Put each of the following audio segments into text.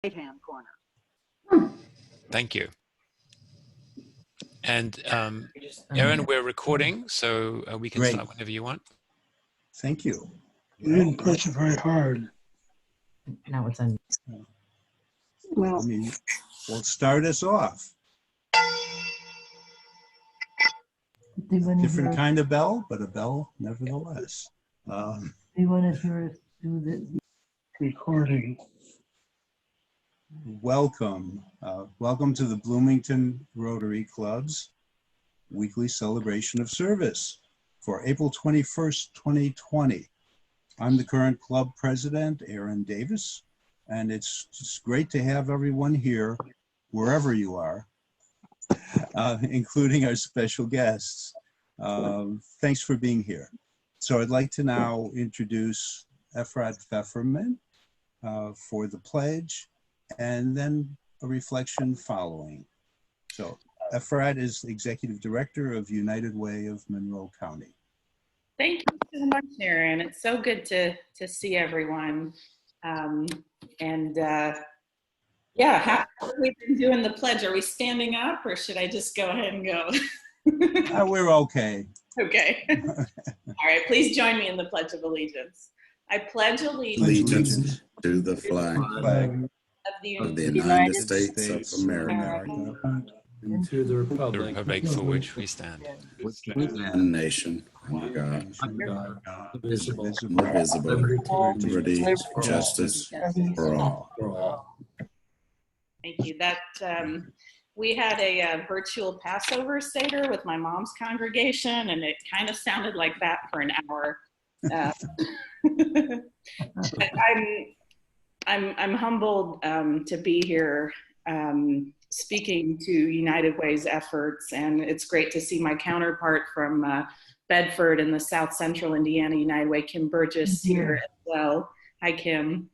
right-hand corner. Thank you. And Aaron, we're recording, so we can start whenever you want. Thank you. You didn't push it very hard. Now it's on. Well, We'll start us off. Different kind of bell, but a bell nevertheless. Do you want to hear us do the Recording. Welcome. Welcome to the Bloomington Rotary Club's weekly celebration of service for April 21st, 2020. I'm the current club president, Aaron Davis, and it's just great to have everyone here, wherever you are, including our special guests. Thanks for being here. So I'd like to now introduce Efrat Fefferman for the pledge, and then a reflection following. So Efrat is Executive Director of United Way of Monroe County. Thank you so much, Aaron. It's so good to see everyone. Yeah, how have we been doing the pledge? Are we standing up, or should I just go ahead and go? We're okay. Okay. All right, please join me in the Pledge of Allegiance. I pledge allegiance to the flag of the United States of America And to the The republic republic for which we stand. and nation under God, indivisible, indivisible, liberty, justice for all. Thank you. That we had a virtual Passover Seder with my mom's congregation, and it kind of sounded like that for an hour. But I'm humbled to be here speaking to United Way's efforts, and it's great to see my counterpart from Bedford in the South Central Indiana United Way, Kim Burgess, here as well. Hi, Kim.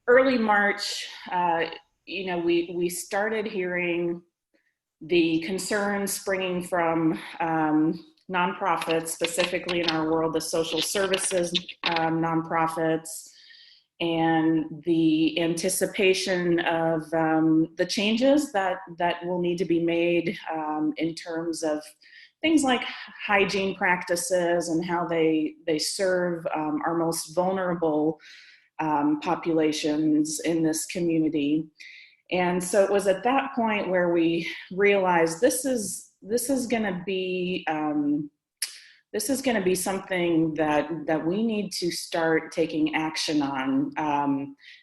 Early March, we started hearing the concerns springing from nonprofits, specifically in our world, the social services nonprofits, and the anticipation of the changes that will need to be made in terms of things like hygiene practices and how they serve our most vulnerable populations in this community. And so it was at that point where we realized this is going to be something that we need to start taking action on.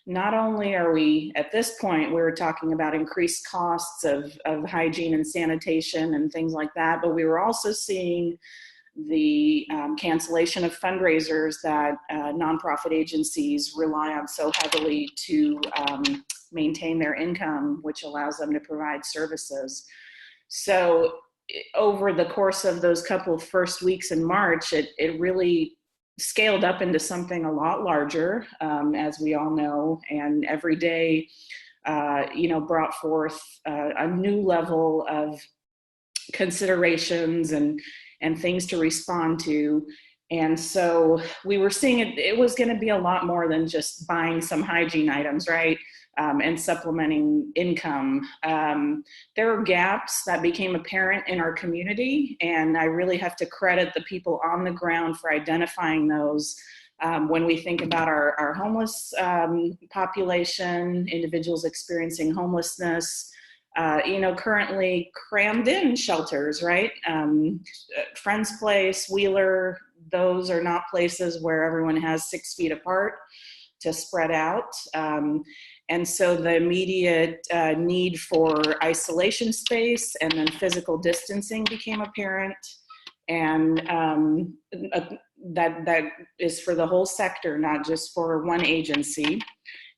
Not only are we, at this point, we're talking about increased costs of hygiene and sanitation and things like that, but we were also seeing the cancellation of fundraisers that nonprofit agencies rely on so heavily to maintain their income, which allows them to provide services. So over the course of those couple of first weeks in March, it really scaled up into something a lot larger, as we all know, and every day, brought forth a new level of considerations and things to respond to. And so we were seeing it was going to be a lot more than just buying some hygiene items, right? And supplementing income. There are gaps that became apparent in our community, and I really have to credit the people on the ground for identifying those. When we think about our homeless population, individuals experiencing homelessness, currently crammed in shelters, right? Friend's Place, Wheeler, those are not places where everyone has 6 feet apart to spread out. And so the immediate need for isolation space and then physical distancing became apparent. And that is for the whole sector, not just for one agency.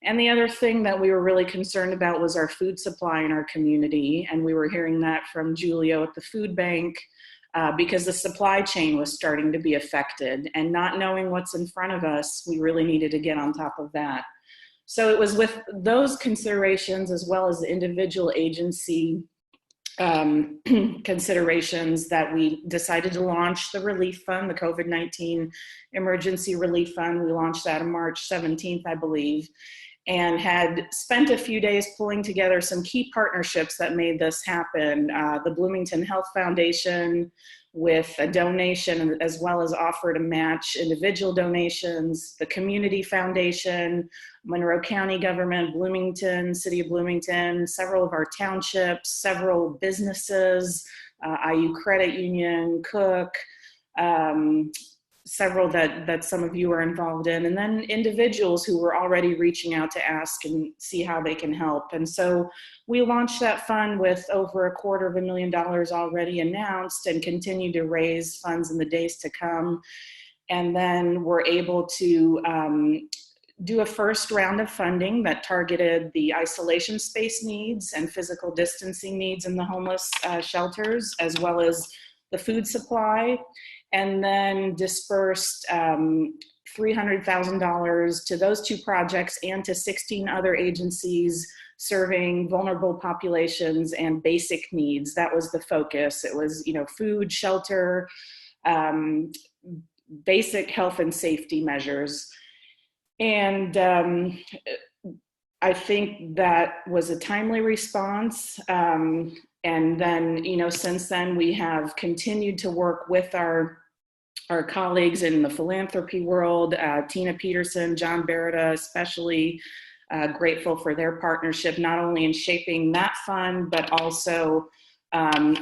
And the other thing that we were really concerned about was our food supply in our community. And we were hearing that from Julio at the food bank because the supply chain was starting to be affected. And not knowing what's in front of us, we really needed to get on top of that. So it was with those considerations, as well as the individual agency considerations that we decided to launch the relief fund, the COVID-19 emergency relief fund. We launched that on March 17th, I believe, and had spent a few days pulling together some key partnerships that made this happen. The Bloomington Health Foundation with a donation, as well as offer to match individual donations, the Community Foundation, Monroe County government, Bloomington, City of Bloomington, several of our townships, several businesses, IU Credit Union, Cook, several that some of you are involved in, and then individuals who were already reaching out to ask and see how they can help. And so we launched that fund with over $250,000 already announced and continue to raise funds in the days to come. And then we're able to do a first round of funding that targeted the isolation space needs and physical distancing needs in the homeless shelters, as well as the food supply, and then dispersed $300,000 to those two projects and to 16 other agencies serving vulnerable populations and basic needs. That was the focus. It was, food, shelter, basic health and safety measures. And I think that was a timely response. And then, since then we have continued to work with our colleagues in the philanthropy world, Tina Peterson, John Beretta, especially grateful for their partnership, not only in shaping that fund, but also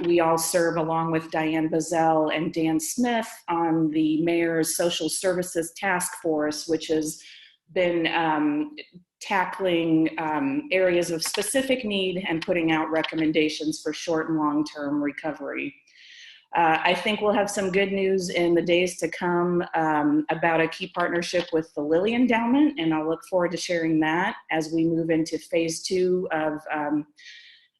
we all serve along with Diane Bazell and Dan Smith on the Mayor's Social Services Task Force, which has been tackling areas of specific need and putting out recommendations for short and long-term recovery. I think we'll have some good news in the days to come about a key partnership with the Lilly Endowment, and I'll look forward to sharing that as we move into phase 2 of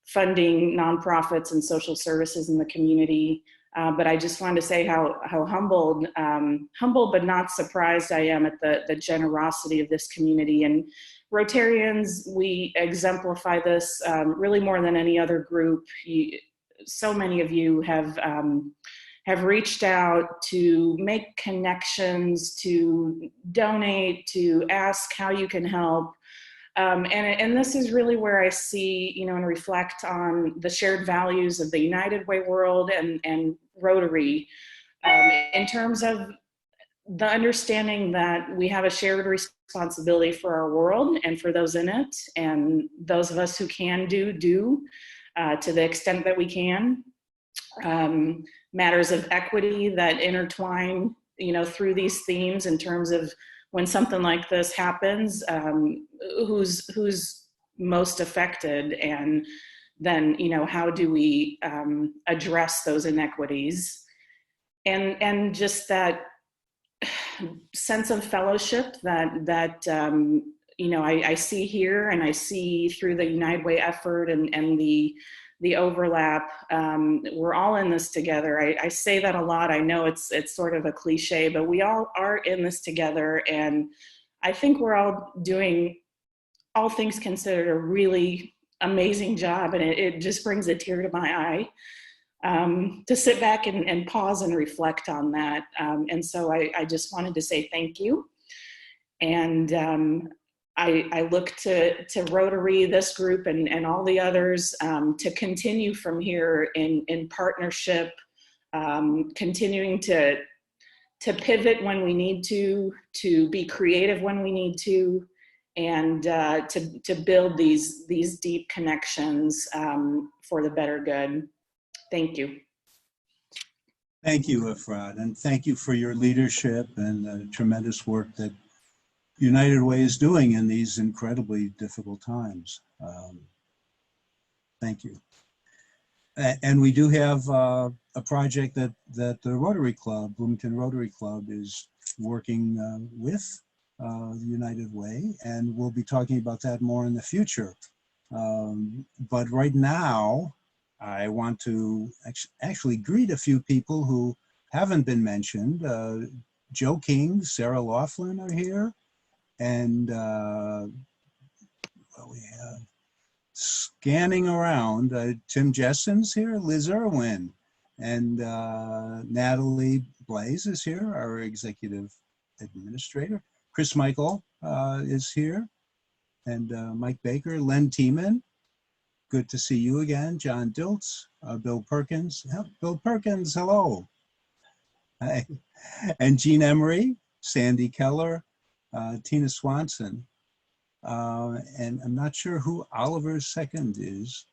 funding nonprofits and social services in the community. But I just wanted to say how humbled but not surprised I am at the generosity of this community. And Rotarians, we exemplify this really more than any other group. So many of you have reached out to make connections, to donate, to ask how you can help. And this is really where I see, and reflect on the shared values of the United Way world and Rotary in terms of the understanding that we have a shared responsibility for our world and for those in it, and those of us who can do to the extent that we can. Matters of equity that intertwine, through these themes in terms of when something like this happens, who's most affected, and then, how do we address those inequities, and just that sense of fellowship that I see here, and I see through the United Way effort and the overlap. We're all in this together. I say that a lot. I know it's sort of a cliche, but we all are in this together. And I think we're all doing, all things considered, a really amazing job. And it just brings a tear to my eye to sit back and pause and reflect on that. And so I just wanted to say thank you. And I look to Rotary, this group, and all the others to continue from here in partnership, continuing to pivot when we need to be creative when we need to, and to build these deep connections for the better good. Thank you. Thank you, Efrat, and thank you for your leadership and the tremendous work that United Way is doing in these incredibly difficult times. Thank you. And we do have a project that the Rotary Club, Bloomington Rotary Club, is working with the United Way, and we'll be talking about that more in the future. But right now, I want to actually greet a few people who haven't been mentioned. Joe King, Sarah Laughlin are here. And we have scanning around, Tim Jessen's here, Liz Irwin, and Natalie Blaze is here, our executive administrator. Chris Michael is here, and Mike Baker, Len Tiemann. Good to see you again. John Diltz, Bill Perkins. Bill Perkins, hello. Hi. And Jean Emery, Sandy Keller, Tina Swanson. And I'm not sure who Oliver's second is,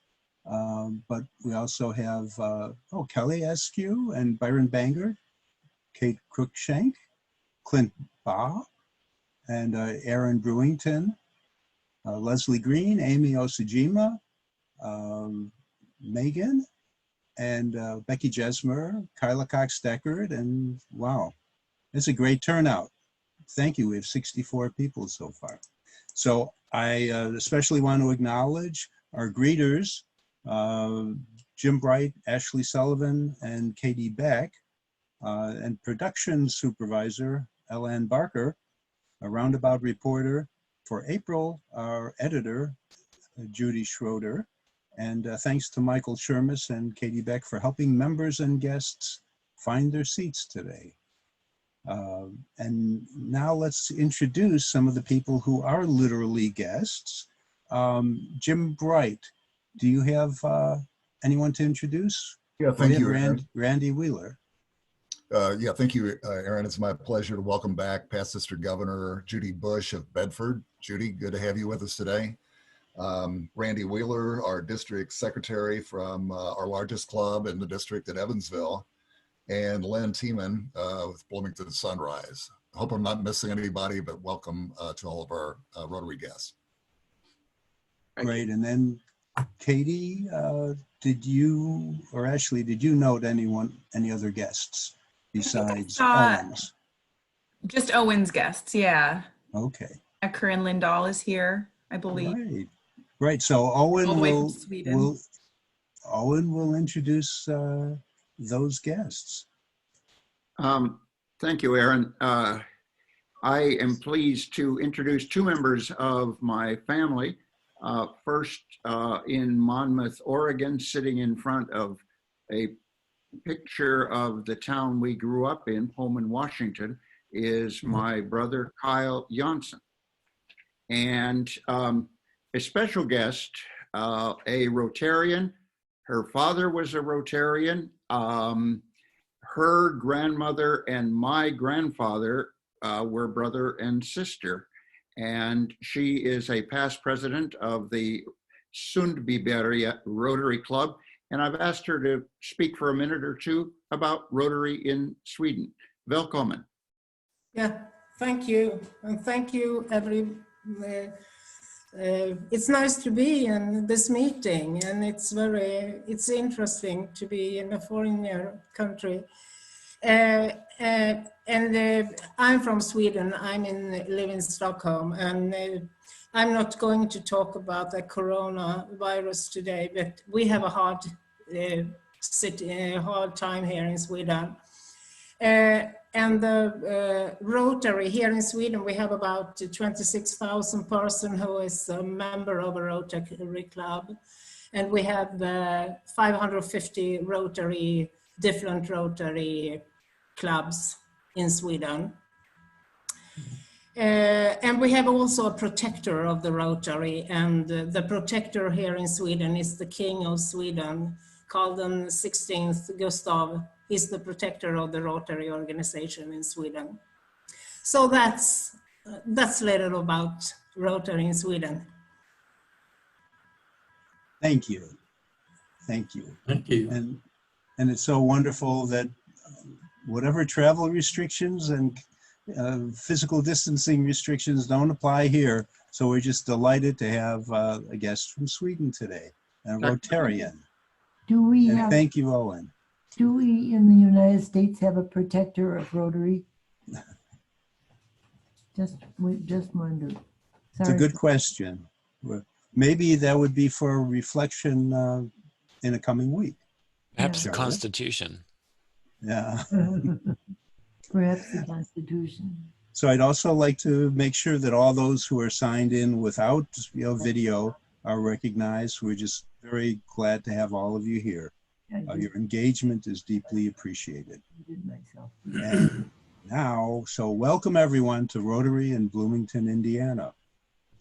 but we also have, Kelly Eske and Byron Banger, Kate Cruikshank, Clint Baugh, and Aaron Brewington, Leslie Green, Amy Osajima, Megan, and Becky Jesmer, Kyla Cox-Deckard, and wow, it's a great turnout. Thank you. We have 64 people so far. So I especially want to acknowledge our greeters, Jim Bright, Ashley Sullivan, and Katie Beck, and production supervisor, Ellen Barker, a roundabout reporter for April, our editor, Judy Schroeder, and thanks to Michael Shermis and Katie Beck for helping members and guests find their seats today. And now let's introduce some of the people who are literally guests. Jim Bright, do you have anyone to introduce? Yeah, thank you, Aaron. Randy Wheeler. Yeah, thank you, Aaron. It's my pleasure to welcome back past District Governor Judy Bush of Bedford. Judy, good to have you with us today. Randy Wheeler, our district secretary from our largest club in the district at Evansville, and Len Tiemann with Bloomington Sunrise. I hope I'm not missing anybody, but welcome to all of our Rotary guests. Great, and then Katie, did you, or Ashley, did you note any other guests besides Owens? Just Owens guests, yeah. Okay. Corinne Lindahl is here, I believe. Right. So Owen will introduce those guests. Thank you, Aaron. I am pleased to introduce two members of my family. First, in Monmouth, Oregon, sitting in front of a picture of the town we grew up in, Pullman, Washington, is my brother, Kyle Janssen. And a special guest, a Rotarian. Her father was a Rotarian. Her grandmother and my grandfather were brother and sister. And she is a past president of the Sundbyberg Rotary Club. And I've asked her to speak for a minute or two about Rotary in Sweden. Välkommen. Yeah, thank you. And thank you, it's nice to be in this meeting, and it's interesting to be in a foreign country. I'm from Sweden. Live in Stockholm, and I'm not going to talk about the coronavirus today, but we have a hard time here in Sweden. And the Rotary here in Sweden, we have about 26,000 person who is a member of a Rotary club. And we have 550 different Rotary clubs in Sweden. And we have also a protector of the Rotary, and the protector here in Sweden is the King of Sweden, Carl the 16th Gustav. He's the protector of the Rotary organization in Sweden. So that's a little about Rotary in Sweden. Thank you. Thank you. Thank you. And it's so wonderful that whatever travel restrictions and physical distancing restrictions don't apply here. So we're just delighted to have a guest from Sweden today, a Rotarian. Thank you, Owen. Do we in the United States have a protector of Rotary? Just wondered. Sorry. It's a good question. Maybe that would be for reflection in a coming week. Perhaps the Constitution. Yeah. Perhaps the Constitution. So I'd also like to make sure that all those who are signed in without video are recognized. We're just very glad to have all of you here. Your engagement is deeply appreciated. And now, so welcome everyone to Rotary in Bloomington, Indiana.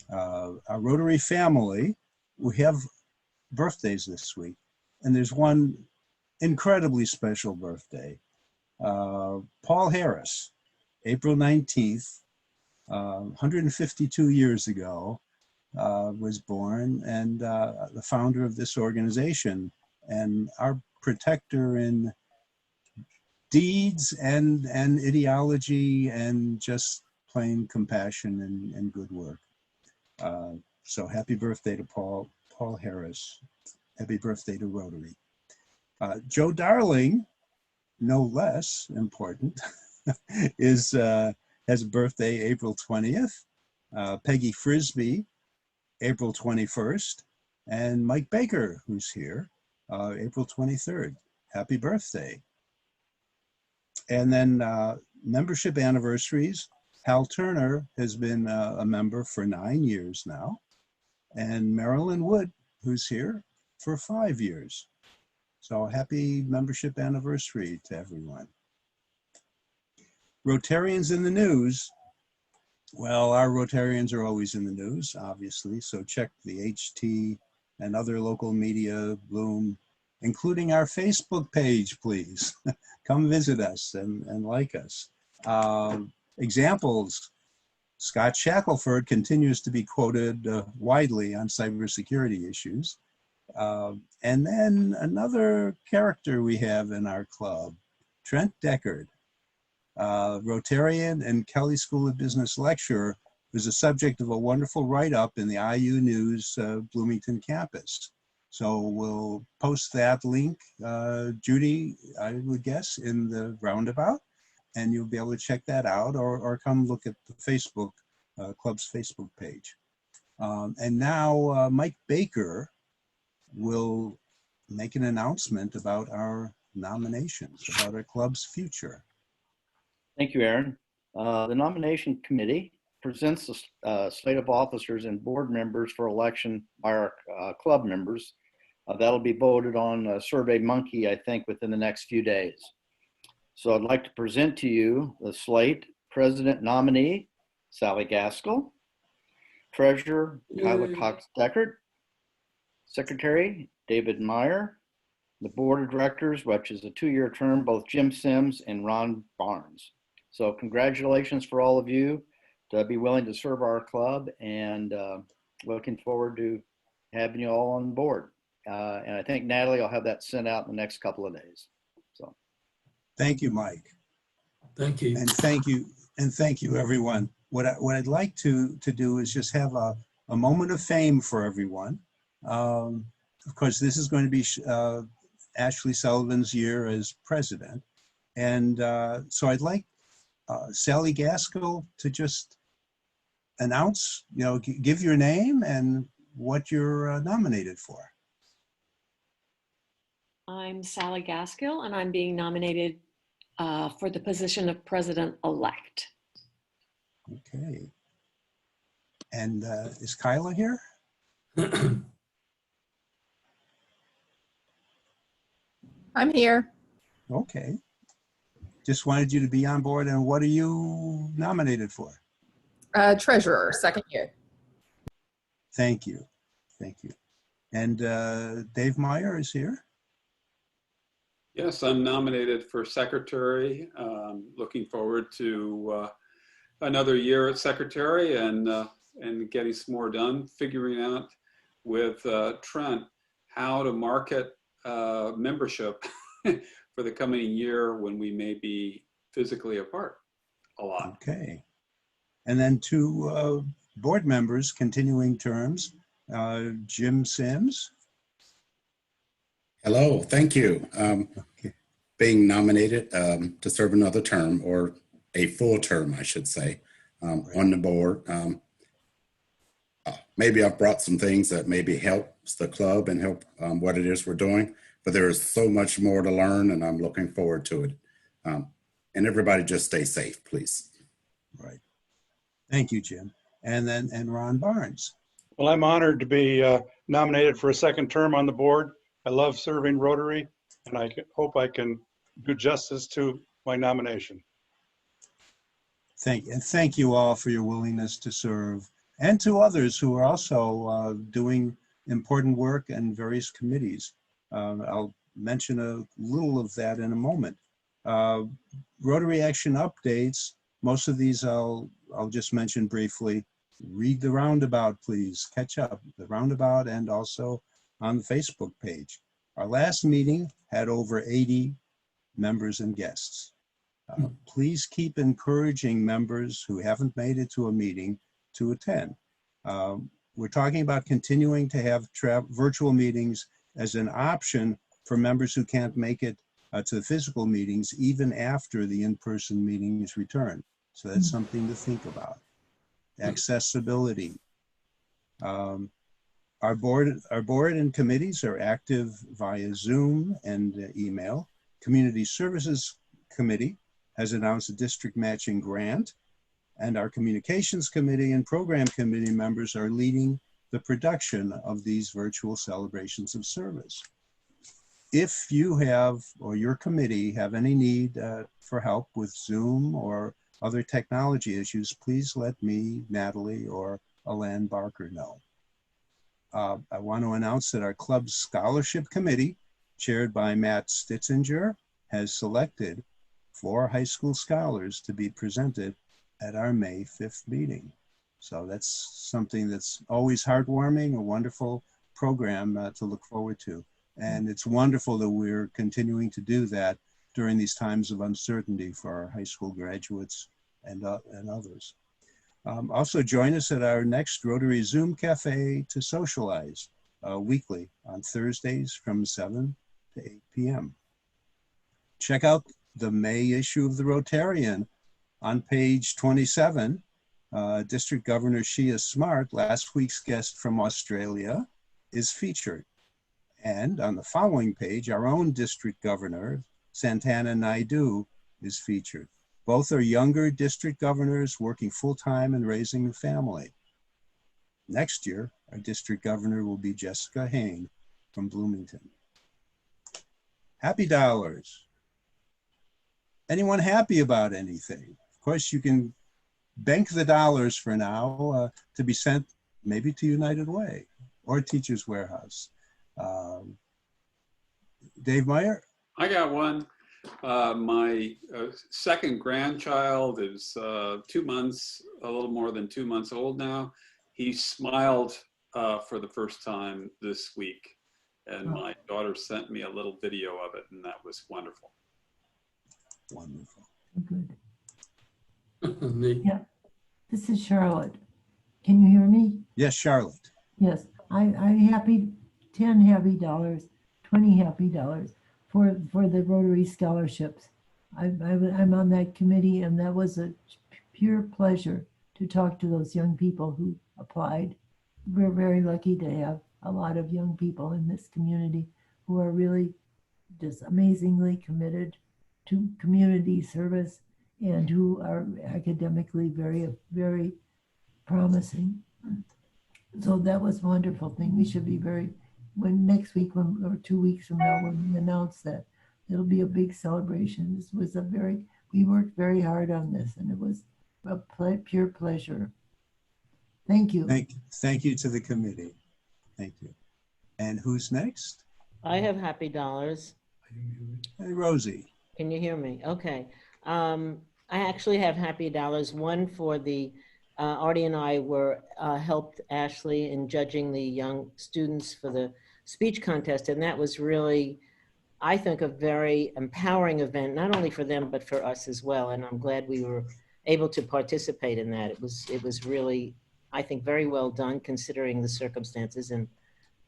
Our Rotary family, we have birthdays this week, and there's one incredibly special birthday. Paul Harris, April 19th, 152 years ago, was born, and the founder of this organization, and our protector in deeds and ideology and just plain compassion and good work. So happy birthday to Paul Harris. Happy birthday to Rotary. Joe Darling, no less important, has a birthday April 20th. Peggy Frisbee, April 21st. And Mike Baker, who's here, April 23rd. Happy birthday. And then membership anniversaries. Hal Turner has been a member for 9 years now. And Marilyn Wood, who's here, for 5 years. So happy membership anniversary to everyone. Rotarians in the news. Well, our Rotarians are always in the news, obviously. So check the HT and other local media, Bloom, including our Facebook page, please. Come visit us and like us. Examples, Scott Shackelford continues to be quoted widely on cybersecurity issues. And then another character we have in our club, Trent Deckard, Rotarian and Kelly School of Business lecturer, was the subject of a wonderful write-up in the IU News Bloomington campus. So we'll post that link, Judy, I would guess, in the roundabout, and you'll be able to check that out or come look at the Facebook, club's Facebook page. And now Mike Baker will make an announcement about our nominations, about our club's future. Thank you, Aaron. The nomination committee presents a slate of officers and board members for election by our club members. That'll be voted on SurveyMonkey, I think, within the next few days. So I'd like to present to you the slate. President nominee, Sally Gaskell. Treasurer, Kyla Cox-Deckard. Secretary, David Meyer. The board of directors, which is a 2-year term, both Jim Sims and Ron Barnes. So congratulations for all of you to be willing to serve our club, and looking forward to having you all on board. And I think Natalie will have that sent out in the next couple of days. So, thank you, Mike. Thank you. And thank you, everyone. What I'd like to do is just have a moment of fame for everyone. Of course, this is going to be Ashley Sullivan's year as president, and so I'd like Sally Gaskell to just announce, give your name and what you're nominated for. I'm Sally Gaskell, and I'm being nominated for the position of president-elect. Okay. And is Kyla here? I'm here. Okay. Just wanted you to be on board. And what are you nominated for? Treasurer, 2nd year. Thank you. Thank you. And Dave Meyer is here. Yes, I'm nominated for secretary. Looking forward to another year at secretary and getting some more done, figuring out with Trent how to market membership for the coming year when we may be physically apart a lot. Okay. And then 2 board members, continuing terms, Jim Sims. Hello, thank you. Being nominated to serve another term, or a full term, I should say, on the board. Maybe I've brought some things that maybe helps the club and help what it is we're doing, but there is so much more to learn, and I'm looking forward to it. And everybody just stay safe, please. Right. Thank you, Jim. And then Ron Barnes. Well, I'm honored to be nominated for a second term on the board. I love serving Rotary, and I hope I can do justice to my nomination. Thank you all for your willingness to serve, and to others who are also doing important work in various committees. I'll mention a little of that in a moment. Rotary Action updates, most of these I'll just mention briefly. Read the Roundabout, please. Catch up, the Roundabout, and also on the Facebook page. Our last meeting had over 80 members and guests. Please keep encouraging members who haven't made it to a meeting to attend. We're talking about continuing to have virtual meetings as an option for members who can't make it to the physical meetings, even after the in-person meetings return. So that's something to think about. Accessibility. Our board and committees are active via Zoom and email. Community Services Committee has announced a district matching grant, and our Communications Committee and Program Committee members are leading the production of these virtual celebrations of service. If you have, or your committee have any need for help with Zoom or other technology issues, please let me, Natalie, or Alan Barker know. I want to announce that our club's scholarship committee, chaired by Matt Stitzinger, has selected 4 high school scholars to be presented at our May 5th meeting. So that's something that's always heartwarming, a wonderful program to look forward to. And it's wonderful that we're continuing to do that during these times of uncertainty for our high school graduates and others. Also join us at our next Rotary Zoom Cafe to socialize weekly on Thursdays from 7 to 8 p.m. Check out the May issue of the Rotarian. On page 27, District Governor Shia Smart, last week's guest from Australia, is featured. And on the following page, our own district governor, Santana Naidu, is featured. Both are younger district governors working full-time and raising a family. Next year, our district governor will be Jessica Hain from Bloomington. Happy dollars. Anyone happy about anything? Of course, you can bank the dollars for now to be sent maybe to United Way or Teachers Warehouse. Dave Meyer? I got one. My second grandchild is 2 months, a little more than 2 months old now. He smiled for the first time this week, and my daughter sent me a little video of it, and that was wonderful. Wonderful. Good. Yeah. This is Charlotte. Can you hear me? Yes, Charlotte. Yes. I'm happy, 10 happy dollars, 20 happy dollars for the Rotary scholarships. I'm on that committee, and that was a pure pleasure to talk to those young people who applied. We're very lucky to have a lot of young people in this community who are really just amazingly committed to community service and who are academically very, very promising. So that was a wonderful thing. We should be next week or 2 weeks from now, when we announce that, it'll be a big celebration. This was we worked very hard on this, and it was a pure pleasure. Thank you. Thank you to the committee. Thank you. And who's next? I have happy dollars. Hey, Rosie. Can you hear me? Okay. I actually have happy dollars. One for the Artie and I helped Ashley in judging the young students for the speech contest, and that was really, I think, a very empowering event, not only for them but for us as well. And I'm glad we were able to participate in that. It was really, I think, very well done considering the circumstances, and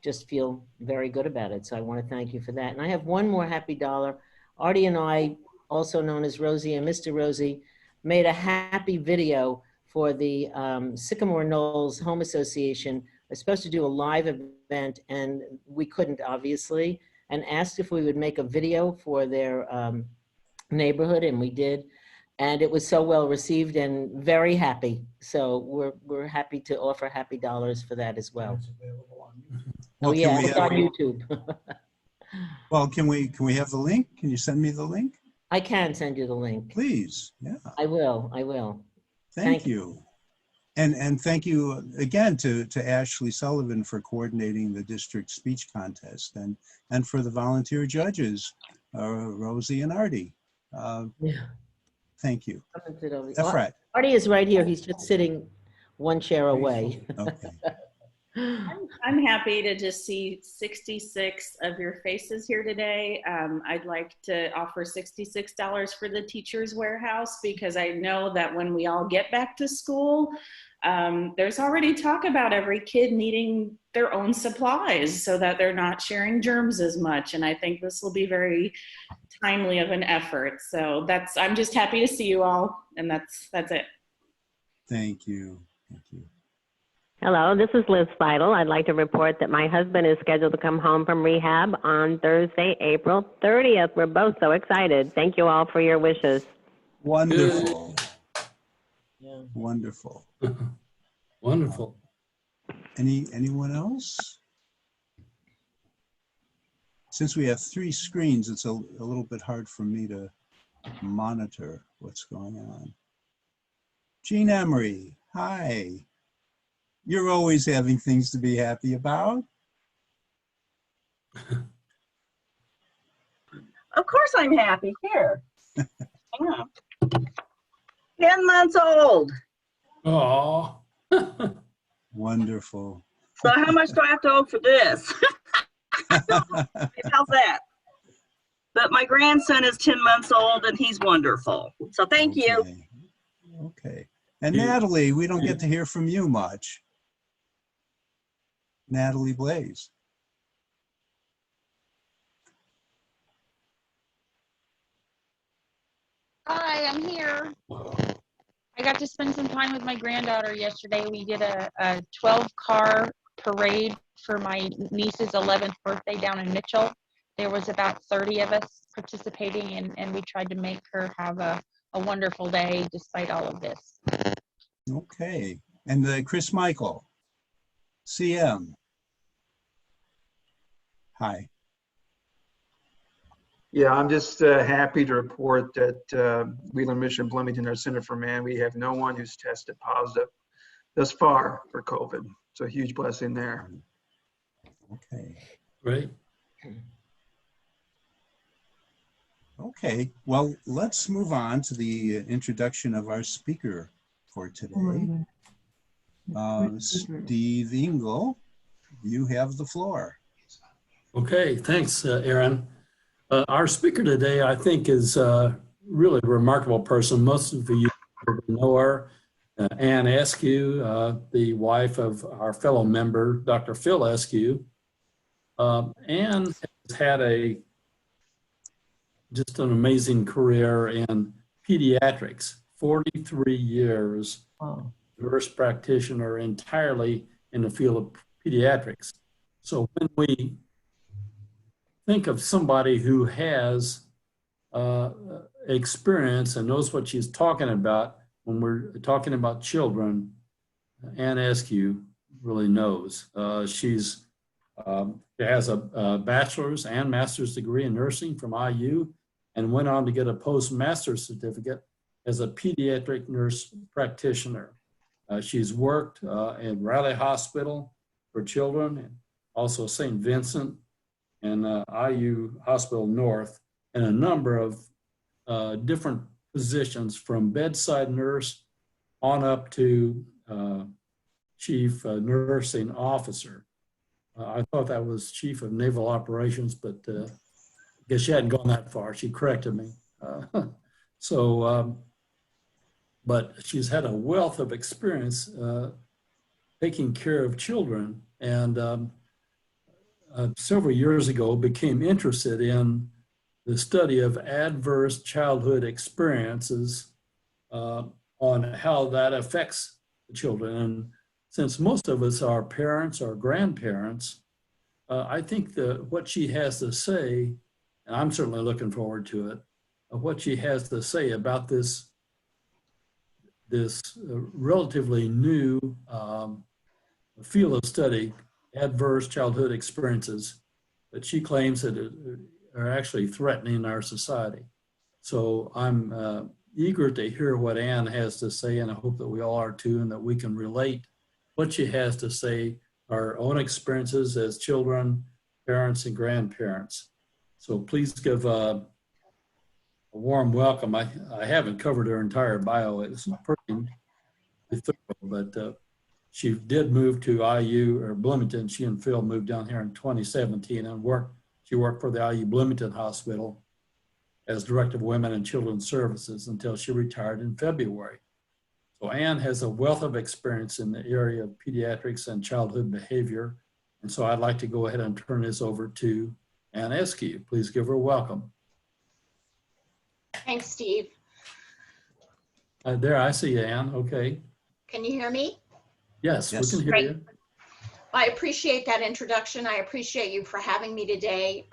just feel very good about it. So I want to thank you for that. And I have one more happy dollar. Artie and I, also known as Rosie and Mr. Rosie, made a happy video for the Sycamore Knolls Home Association. We're supposed to do a live event, and we couldn't, obviously, and asked if we would make a video for their neighborhood, and we did. And it was so well received and very happy. So we're happy to offer happy dollars for that as well. Well, Oh yeah, can we it's on have, YouTube. well, can we have the link? Can you send me the link? I can send you the link. Please, yeah. I will. Thank you. And thank you again to Ashley Sullivan for coordinating the district speech contest and for the volunteer judges, Rosie and Artie. Yeah. Thank you. Efrat. Artie is right here. He's just sitting one chair away. Okay. I'm happy to just see 66 of your faces here today. I'd like to offer $66 for the Teachers Warehouse because I know that when we all get back to school, there's already talk about every kid needing their own supplies so that they're not sharing germs as much. And I think this will be very timely of an effort. So I'm just happy to see you all. And that's it. Thank you. Thank you. Hello, this is Liz Feidel. I'd like to report that my husband is scheduled to come home from rehab on Thursday, April 30th. We're both so excited. Thank you all for your wishes. Wonderful. Yeah. Wonderful. Wonderful. Anyone else? Since we have 3 screens, it's a little bit hard for me to monitor what's going on. Jean Emery, hi. You're always having things to be happy about. Of course I'm happy. Here. Yeah. 10 months old. Oh. Wonderful. So how much do I have to owe for this? How's that? But my grandson is 10 months old and he's wonderful. So thank you. Okay. And Natalie, we don't get to hear from you much. Natalie Blaze. Hi, I'm here. I got to spend some time with my granddaughter yesterday. We did a 12-car parade for my niece's 11th birthday down in Mitchell. There was about 30 of us participating, and we tried to make her have a wonderful day despite all of this. Okay. And Chris Michael, CM. Hi. Yeah, I'm just happy to report that Wheeler Mission Bloomington, our Center for Man, we have no one who's tested positive thus far for COVID. So a huge blessing there. Okay. Great. Okay, well, let's move on to the introduction of our speaker for today. Steve Engel, you have the floor. Okay, thanks, Aaron. Our speaker today, I think, is really a remarkable person. Most of you know her, Ann Eske, the wife of our fellow member, Dr. Phil Eske. Ann has had just an amazing career in pediatrics, 43 years, nurse practitioner entirely in the field of pediatrics. So when we think of somebody who has experience and knows what she's talking about when we're talking about children, Ann Eske really knows. She has a bachelor's and master's degree in nursing from IU and went on to get a postmaster's certificate as a pediatric nurse practitioner. She's worked in Raleigh Hospital for children and also St. Vincent and IU Hospital North, and a number of different positions from bedside nurse on up to chief nursing officer. I thought that was chief of naval operations, but I guess she hadn't gone that far. She corrected me. But she's had a wealth of experience taking care of children, and several years ago became interested in the study of adverse childhood experiences on how that affects the children. And since most of us are parents or grandparents, I think that what she has to say, and I'm certainly looking forward to it, what she has to say about this this relatively new field of study, adverse childhood experiences, that she claims that are actually threatening our society. So I'm eager to hear what Ann has to say, and I hope that we all are too, and that we can relate what she has to say, our own experiences as children, parents, and grandparents. So please give a warm welcome. I haven't covered her entire bio. It's pretty thorough, but she did move to IU or Bloomington. She and Phil moved down here in 2017 and she worked for the IU Bloomington Hospital as Director of Women and Children's Services until she retired in February. So Ann has a wealth of experience in the area of pediatrics and childhood behavior. And so I'd like to go ahead and turn this over to Ann Eske. Please give her a welcome. Thanks, Steve. There, I see you, Ann. Okay. Can you hear me? Yes, we can hear Great. you. I appreciate that introduction. I appreciate you for having me today.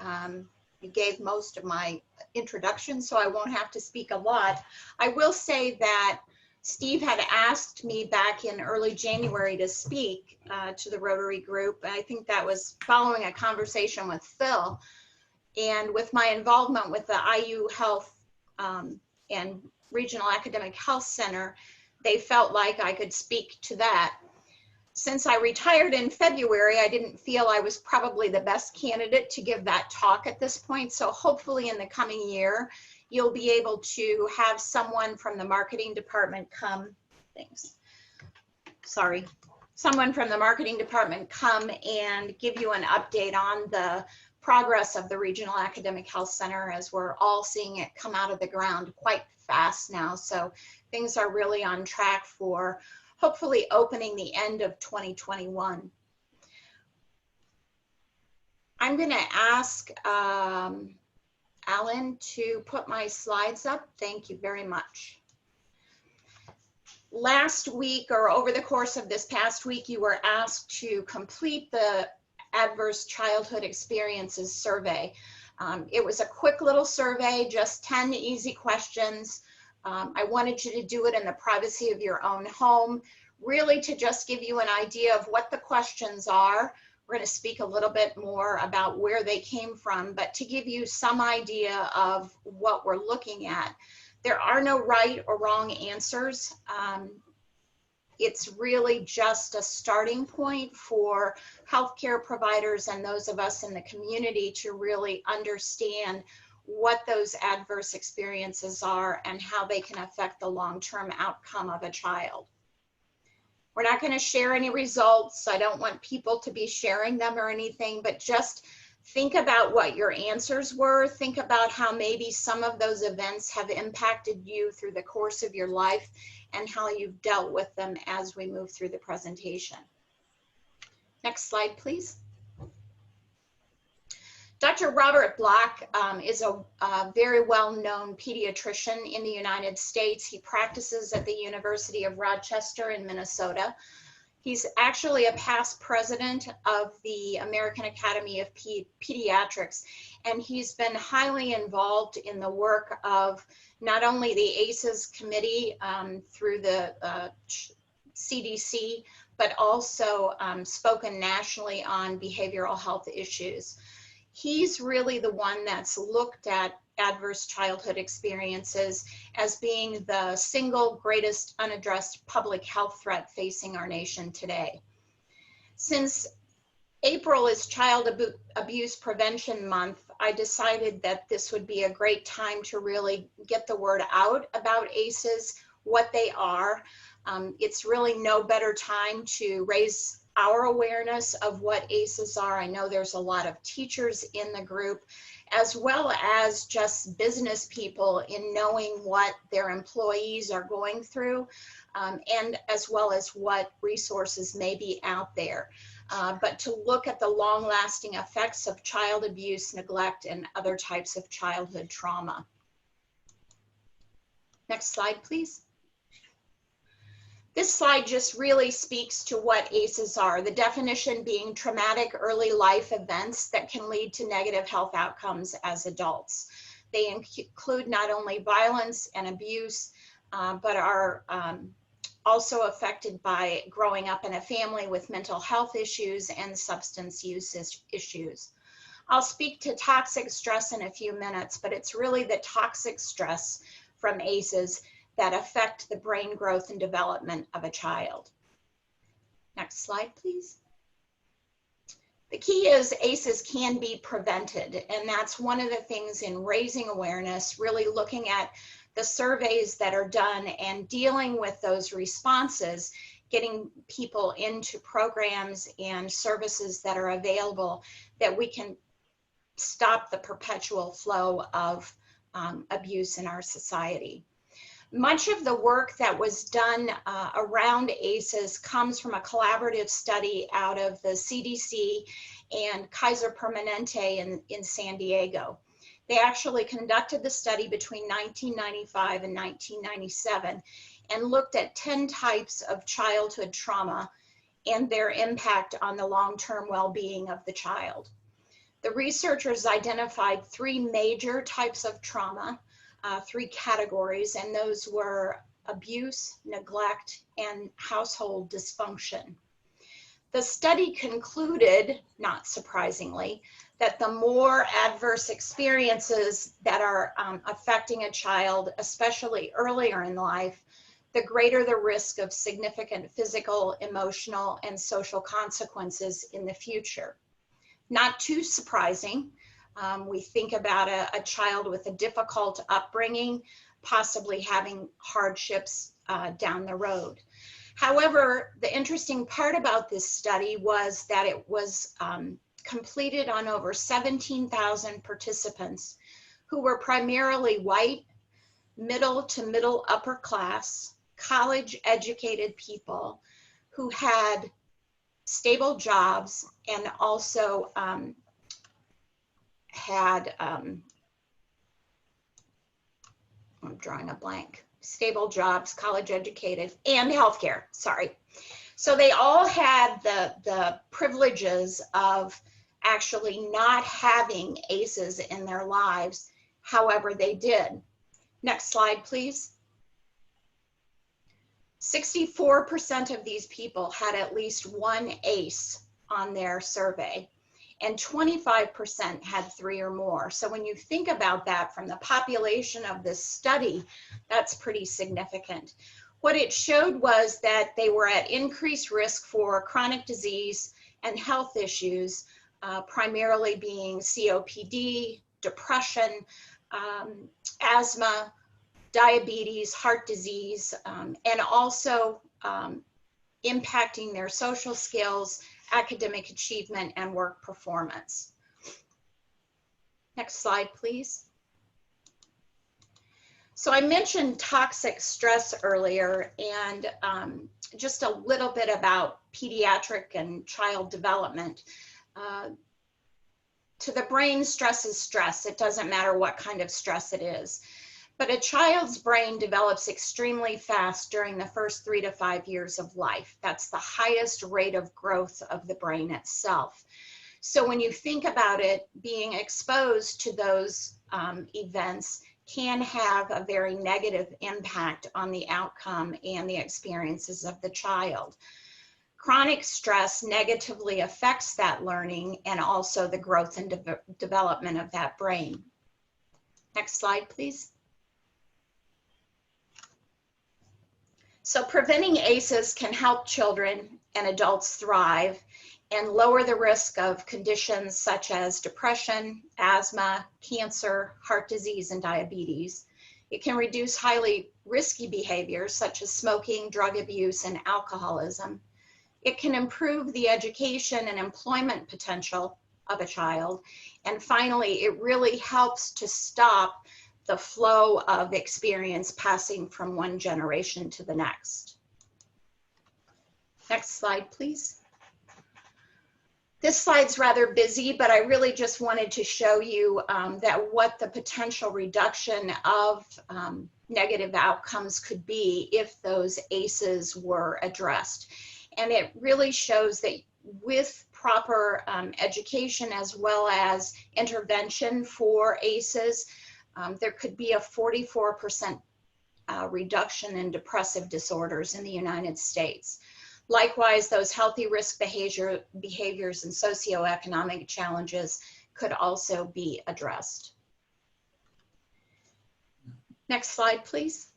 You gave most of my introduction, so I won't have to speak a lot. I will say that Steve had asked me back in early January to speak to the Rotary group. I think that was following a conversation with Phil. And with my involvement with the IU Health and Regional Academic Health Center, they felt like I could speak to that. Since I retired in February, I didn't feel I was probably the best candidate to give that talk at this point. So hopefully in the coming year, you'll be able to have someone from the marketing department come, someone from the marketing department come and give you an update on the progress of the Regional Academic Health Center, as we're all seeing it come out of the ground quite fast now. So things are really on track for hopefully opening the end of 2021. I'm going to ask Alan to put my slides up. Thank you very much. Last week, or over the course of this past week, you were asked to complete the Adverse Childhood Experiences survey. It was a quick little survey, just 10 easy questions. I wanted you to do it in the privacy of your own home, really to just give you an idea of what the questions are. We're going to speak a little bit more about where they came from, but to give you some idea of what we're looking at. There are no right or wrong answers. It's really just a starting point for healthcare providers and those of us in the community to really understand what those adverse experiences are and how they can affect the long-term outcome of a child. We're not going to share any results. I don't want people to be sharing them or anything, but just think about what your answers were. Think about how maybe some of those events have impacted you through the course of your life and how you've dealt with them as we move through the presentation. Next slide, please. Dr. Robert Black is a very well-known pediatrician in the United States. He practices at the University of Rochester in Minnesota. He's actually a past president of the American Academy of Pediatrics, and he's been highly involved in the work of not only the ACEs committee through the CDC, but also spoken nationally on behavioral health issues. He's really the one that's looked at adverse childhood experiences as being the single greatest unaddressed public health threat facing our nation today. Since April is Child Abuse Prevention Month, I decided that this would be a great time to really get the word out about ACEs, what they are. It's really no better time to raise our awareness of what ACEs are. I know there's a lot of teachers in the group, as well as just business people in knowing what their employees are going through, and as well as what resources may be out there. But to look at the long-lasting effects of child abuse, neglect, and other types of childhood trauma. Next slide, please. This slide just really speaks to what ACEs are, the definition being traumatic early life events that can lead to negative health outcomes as adults. They include not only violence and abuse, but are also affected by growing up in a family with mental health issues and substance use issues. I'll speak to toxic stress in a few minutes, but it's really the toxic stress from ACEs that affect the brain growth and development of a child. Next slide, please. The key is ACEs can be prevented, and that's one of the things in raising awareness, really looking at the surveys that are done and dealing with those responses, getting people into programs and services that are available that we can stop the perpetual flow of abuse in our society. Much of the work that was done around ACEs comes from a collaborative study out of the CDC and Kaiser Permanente in San Diego. They actually conducted the study between 1995 and 1997 and looked at 10 types of childhood trauma and their impact on the long-term well-being of the child. The researchers identified 3 major types of trauma, 3 categories, and those were abuse, neglect, and household dysfunction. The study concluded, not surprisingly, that the more adverse experiences that are affecting a child, especially earlier in life, the greater the risk of significant physical, emotional, and social consequences in the future. Not too surprising. We think about a child with a difficult upbringing, possibly having hardships down the road. However, the interesting part about this study was that it was completed on over 17,000 participants who were primarily white, middle to middle upper class, college educated people who had stable jobs and also had, I'm drawing a blank, stable jobs, college educated, and healthcare, sorry. So they all had the privileges of actually not having ACEs in their lives, however they did. Next slide, please. 64% of these people had at least one ACE on their survey, and 25% had 3 or more. So when you think about that from the population of this study, that's pretty significant. What it showed was that they were at increased risk for chronic disease and health issues, primarily being COPD, depression, asthma, diabetes, heart disease, and also impacting their social skills, academic achievement, and work performance. Next slide, please. So I mentioned toxic stress earlier, and just a little bit about pediatric and child development. To the brain, stress is stress. It doesn't matter what kind of stress it is. But a child's brain develops extremely fast during the first 3 to 5 years of life. That's the highest rate of growth of the brain itself. So when you think about it, being exposed to those events can have a very negative impact on the outcome and the experiences of the child. Chronic stress negatively affects that learning and also the growth and development of that brain. Next slide, please. So preventing ACEs can help children and adults thrive and lower the risk of conditions such as depression, asthma, cancer, heart disease, and diabetes. It can reduce highly risky behaviors such as smoking, drug abuse, and alcoholism. It can improve the education and employment potential of a child. And finally, it really helps to stop the flow of experience passing from one generation to the next. Next slide, please. This slide's rather busy, but I really just wanted to show you that what the potential reduction of negative outcomes could be if those ACEs were addressed. And it really shows that with proper education as well as intervention for ACEs, there could be a 44% reduction in depressive disorders in the United States. Likewise, those healthy risk behaviors and socioeconomic challenges could also be addressed. Next slide, please.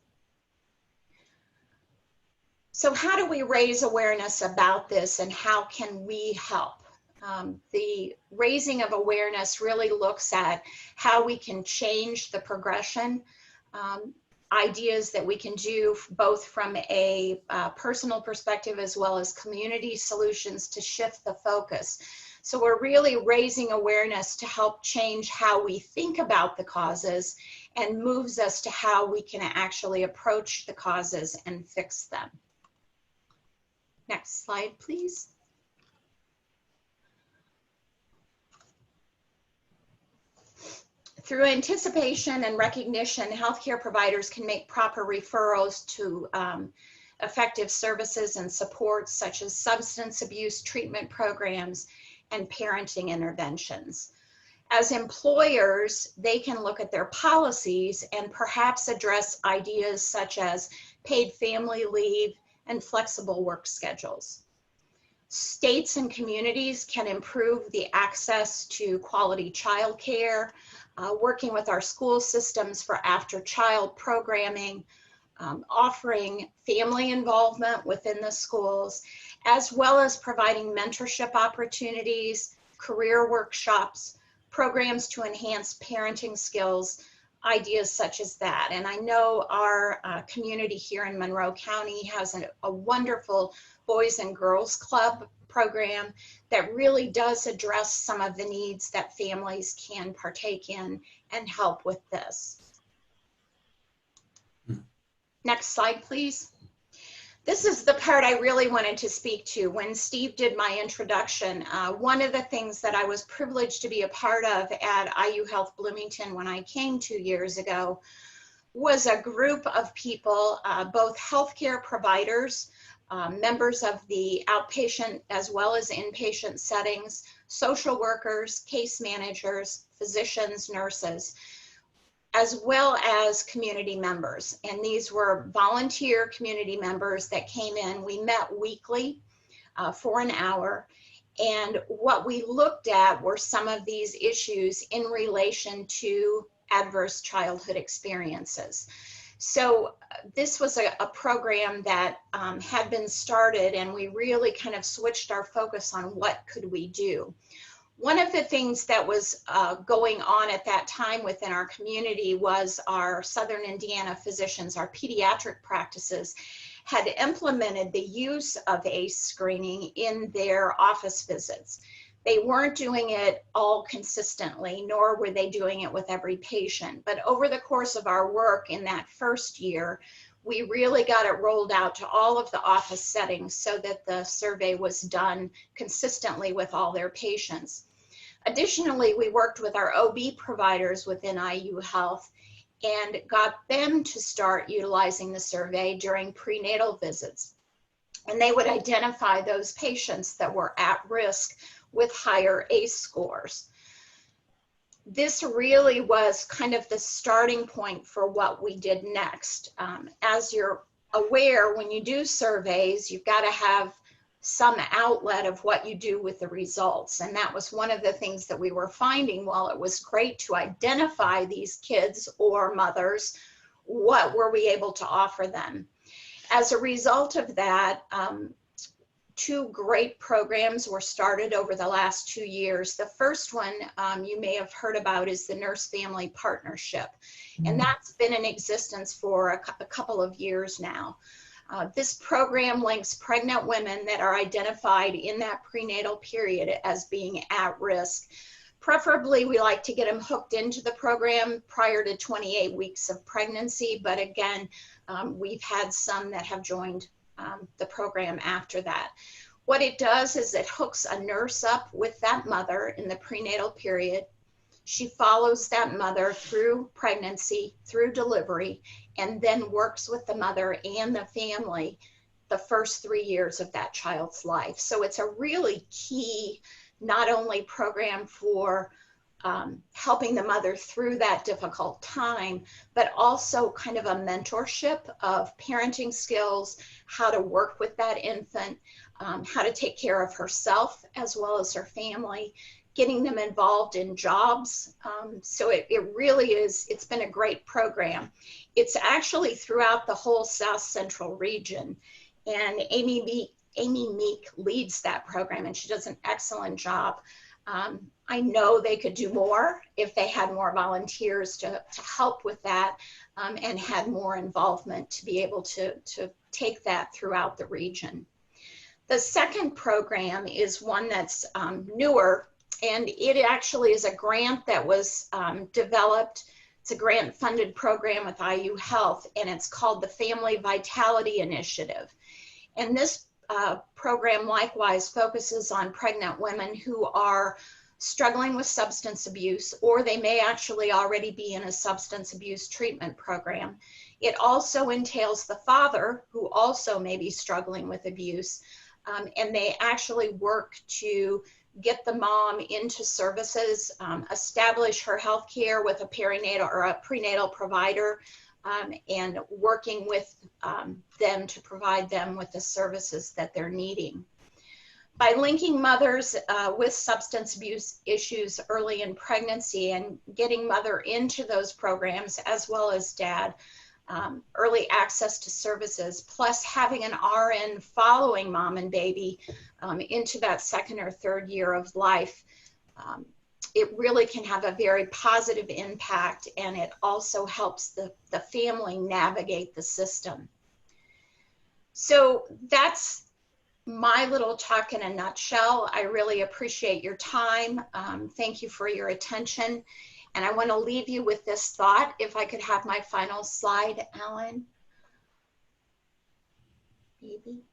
So how do we raise awareness about this, and how can we help? The raising of awareness really looks at how we can change the progression, ideas that we can do both from a personal perspective as well as community solutions to shift the focus. So we're really raising awareness to help change how we think about the causes and moves us to how we can actually approach the causes and fix them. Next slide, please. Through anticipation and recognition, healthcare providers can make proper referrals to effective services and supports such as substance abuse treatment programs and parenting interventions. As employers, they can look at their policies and perhaps address ideas such as paid family leave and flexible work schedules. States and communities can improve the access to quality childcare, working with our school systems for after-child programming, offering family involvement within the schools, as well as providing mentorship opportunities, career workshops, programs to enhance parenting skills, ideas such as that. And I know our community here in Monroe County has a wonderful Boys and Girls Club program that really does address some of the needs that families can partake in and help with this. Next slide, please. This is the part I really wanted to speak to. When Steve did my introduction, one of the things that I was privileged to be a part of at IU Health Bloomington when I came 2 years ago was a group of people, both healthcare providers, members of the outpatient as well as inpatient settings, social workers, case managers, physicians, nurses, as well as community members. And these were volunteer community members that came in. We met weekly for an hour. And what we looked at were some of these issues in relation to adverse childhood experiences. So this was a program that had been started, and we really kind of switched our focus on what could we do. One of the things that was going on at that time within our community was our Southern Indiana physicians, our pediatric practices, had implemented the use of ACE screening in their office visits. They weren't doing it all consistently, nor were they doing it with every patient. But over the course of our work in that first year, we really got it rolled out to all of the office settings so that the survey was done consistently with all their patients. Additionally, we worked with our OB providers within IU Health and got them to start utilizing the survey during prenatal visits. And they would identify those patients that were at risk with higher ACE scores. This really was kind of the starting point for what we did next. As you're aware, when you do surveys, you've got to have some outlet of what you do with the results. And that was one of the things that we were finding. While it was great to identify these kids or mothers, what were we able to offer them? As a result of that, two great programs were started over the last 2 years. The first one you may have heard about is the Nurse Family Partnership. And that's been in existence for a couple of years now. This program links pregnant women that are identified in that prenatal period as being at risk. Preferably, we like to get them hooked into the program prior to 28 weeks of pregnancy. But again, we've had some that have joined the program after that. What it does is it hooks a nurse up with that mother in the prenatal period. She follows that mother through pregnancy, through delivery, and then works with the mother and the family the first 3 years of that child's life. So it's a really key, not only program for helping the mother through that difficult time, but also kind of a mentorship of parenting skills, how to work with that infant, how to take care of herself as well as her family, getting them involved in jobs. So it really is, it's been a great program. It's actually throughout the whole South Central region. And Amy Meek leads that program, and she does an excellent job. I know they could do more if they had more volunteers to help with that, and had more involvement to be able to take that throughout the region. The second program is one that's newer, and it actually is a grant that was developed. It's a grant-funded program with IU Health, and it's called the Family Vitality Initiative. And this program likewise focuses on pregnant women who are struggling with substance abuse, or they may actually already be in a substance abuse treatment program. It also entails the father who also may be struggling with abuse, and they actually work to get the mom into services, establish her health care with a perinatal or a prenatal provider, and working with them to provide them with the services that they're needing. By linking mothers with substance abuse issues early in pregnancy and getting mother into those programs, as well as dad, early access to services, plus having an RN following mom and baby into that second or third year of life, it really can have a very positive impact, and it also helps the family navigate the system. So that's my little talk in a nutshell. I really appreciate your time. Thank you for your attention. And I want to leave you with this thought. If I could have my final slide, Alan. Maybe.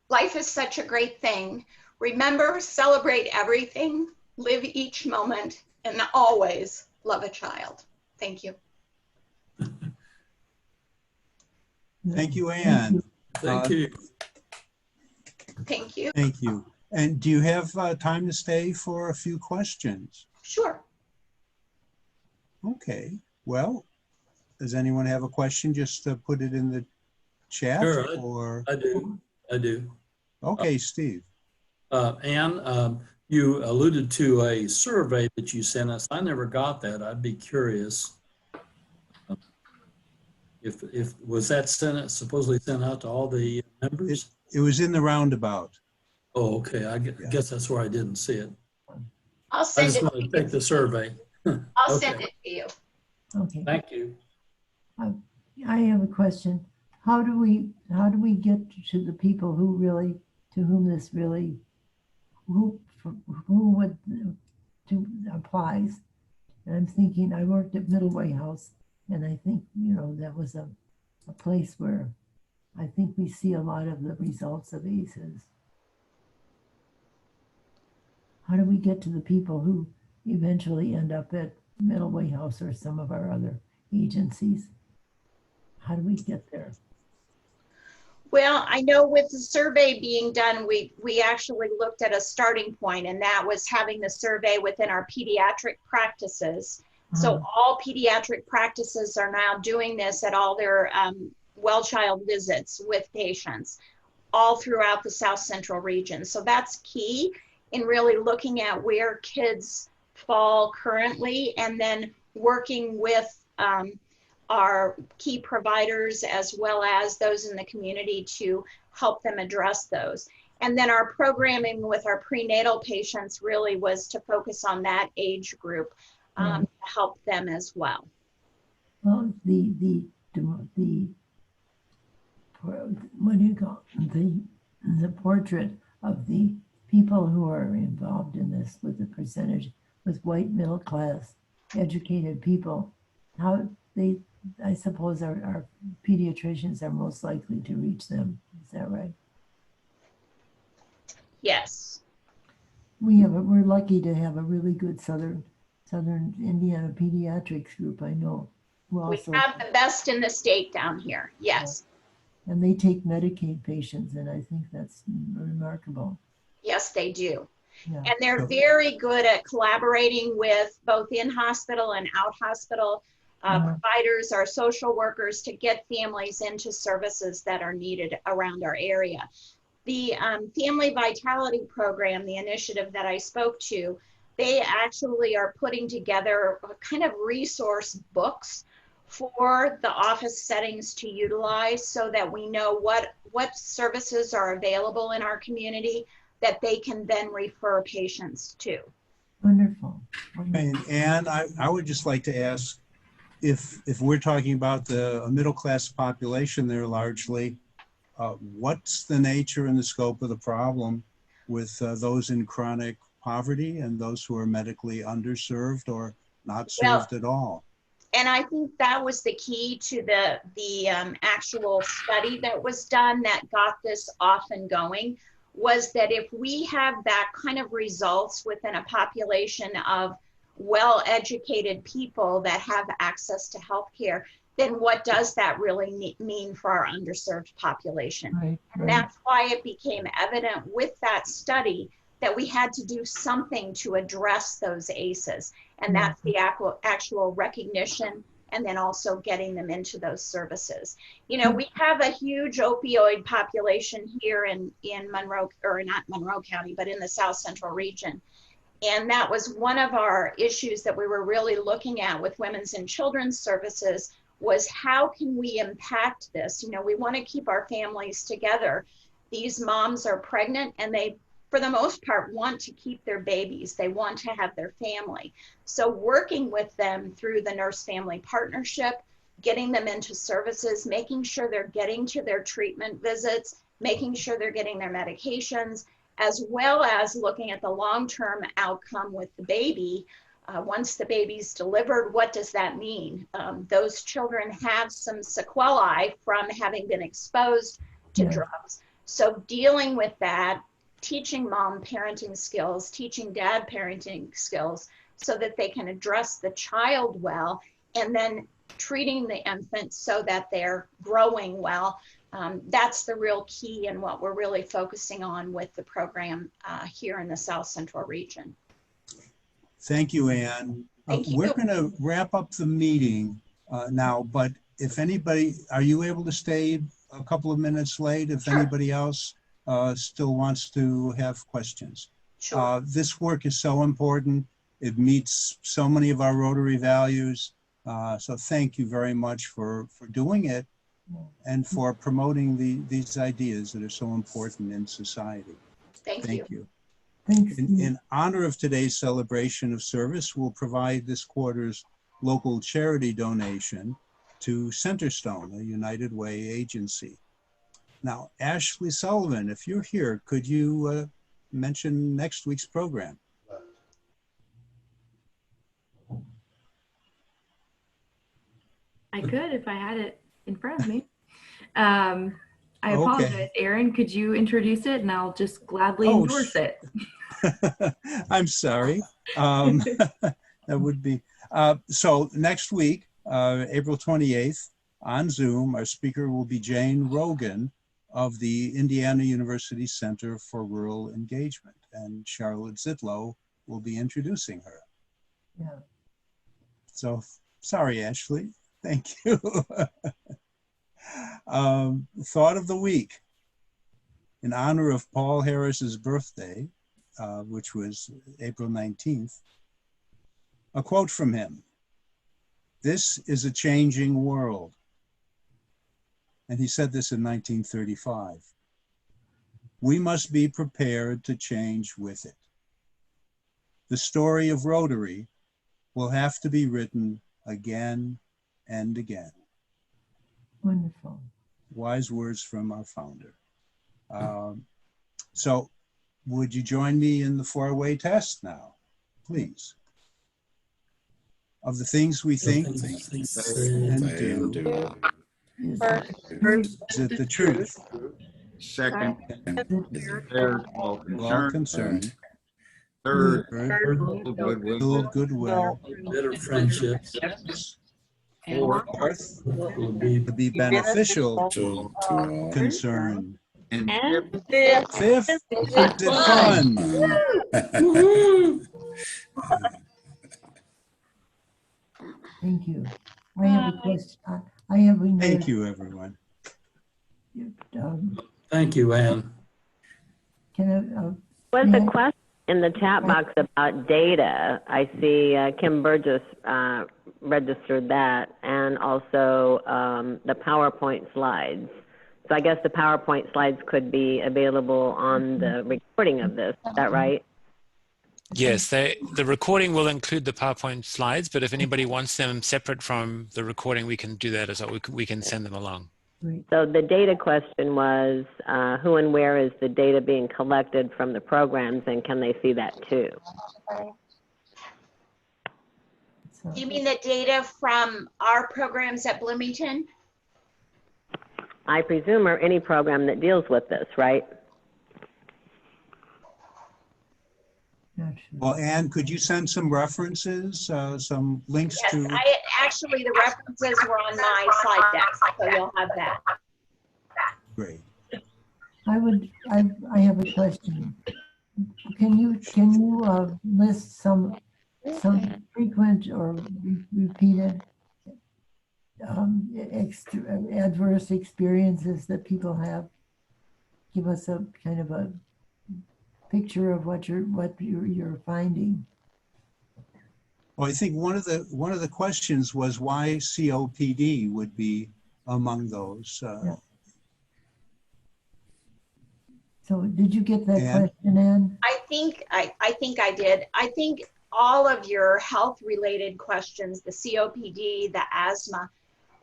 Life is such a great thing. Remember, celebrate everything, live each moment, and always love a child. Thank you. Thank you, Anne. Thank you. Thank you. Thank you. And do you have time to stay for a few questions? Sure. Okay. Well, does anyone have a question? Just put it in the chat. Sure, or I do. I do. Okay, Steve. Anne, you alluded to a survey that you sent us. I never got that. I'd be curious. If was that supposedly sent out to all the members? It was in the roundabout. Oh, okay. I guess that's where I didn't see it. I'll send I just it. want to take the survey. I'll send it to you. Okay. Thank you. I have a question. How do we get to the people who really, to whom this really, who would applies? And I'm thinking, I worked at Middleway House, and I think, that was a place where I think we see a lot of the results of ACEs. How do we get to the people who eventually end up at Middleway House or some of our other agencies? How do we get there? Well, I know with the survey being done, we actually looked at a starting point, and that was having the survey within our pediatric practices. So all pediatric practices are now doing this at all their well child visits with patients all throughout the South Central region. So that's key in really looking at where kids fall currently, and then working with our key providers as well as those in the community to help them address those. And then our programming with our prenatal patients really was to focus on that age group, to help them as well. Well, what do you call the portrait of the people who are involved in this, with the percentage, with white middle class educated people, how they, I suppose our pediatricians are most likely to reach them. Is that right? Yes. We're lucky to have a really good Southern Indiana pediatrics group, I know. We have the best in the state down here, yes. And they take Medicaid patients, and I think that's remarkable. Yes, they do. Yeah. And they're very good at collaborating with both in-hospital and out-hospital providers, our social workers, to get families into services that are needed around our area. The Family Vitality Program, the initiative that I spoke to, they actually are putting together kind of resource books for the office settings to utilize so that we know what services are available in our community that they can then refer patients to. Wonderful. And I would just like to ask, if we're talking about a middle-class population there largely, what's the nature and the scope of the problem with those in chronic poverty and those who are medically underserved or not served at all? And I think that was the key to the actual study that was done that got this off and going, was that if we have that kind of results within a population of well-educated people that have access to healthcare, then what does that really mean for our underserved population? Right, and that's why it became evident with that study that we had to do something to address those ACEs. And that's the actual recognition and then also getting them into those services. You know, we have a huge opioid population here in Monroe, or not Monroe County, but in the South Central region. And that was one of our issues that we were really looking at with Women's and Children's Services, was how can we impact this? You know, we want to keep our families together. These moms are pregnant and they, for the most part, want to keep their babies. They want to have their family. So working with them through the nurse-family partnership, getting them into services, making sure they're getting to their treatment visits, making sure they're getting their medications, as well as looking at the long-term outcome with the baby. Once the baby's delivered, what does that mean? Those children have some sequelae from having been exposed to drugs. So dealing with that, teaching mom parenting skills, teaching dad parenting skills so that they can address the child well, and then treating the infant so that they're growing well. That's the real key and what we're really focusing on with the program here in the South Central region. Thank you, Ann. We're going to wrap up the meeting now, but if anybody, are you able to stay a couple of minutes late if anybody else still wants to have questions? Sure. This work is so important. It meets so many of our Rotary values. So thank you very much for doing it and for promoting these ideas that are so important in society. Thank you. Thanks. In honor of today's celebration of service, we'll provide this quarter's local charity donation to Centerstone, a United Way agency. Now, Ashley Sullivan, if you're here, could you mention next week's program? I could if I had it in front of me. I apologize, Aaron. Could you introduce it and I'll just gladly endorse it? I'm sorry. That would be. So next week, April 28th, on Zoom, our speaker will be Jane Rogan of the Indiana University Center for Rural Engagement, and Charlotte Zitlow will be introducing her. Yeah. So sorry, Ashley. Thank you. Thought of the week. In honor of Paul Harris's birthday, which was April 19th, a quote from him: "This is a changing world." And he said this in 1935. We must be prepared to change with it. The story of Rotary will have to be written again and again. Wonderful. Wise words from our founder. So would you join me in the four-way test now, please? Of the things we think and do, is it the truth? Second, is fair to all concerned. Third, goodwill. Better friendships. Fourth, to be beneficial to all concerned. And Fifth is fun. Thank you. I have a question. I have another. Thank you, everyone. Thank you, Anne. Can Was a question in the chat box about data. I see Kim Burgess registered that, and also the PowerPoint slides. So I guess the PowerPoint slides could be available on the recording of this. Is that right? Yes, the recording will include the PowerPoint slides, but if anybody wants them separate from the recording, we can do that as well. We can send them along. So the data question was, who and where is the data being collected from the programs, and can they see that too? You mean the data from our programs at Bloomington? I presume, or any program that deals with this, right? Well, Anne, could you send some references, some links Yes, to? actually, the references were on my slide deck, so you'll have that. Great. I have a question. Can you list some frequent or repeated adverse experiences that people have? Give us a kind of a picture of what you're finding. Well, I think one of the questions was why COPD would be among those. Yeah. So did you get that Anne? question, Anne? I think I did. I think all of your health related questions, the COPD, the asthma,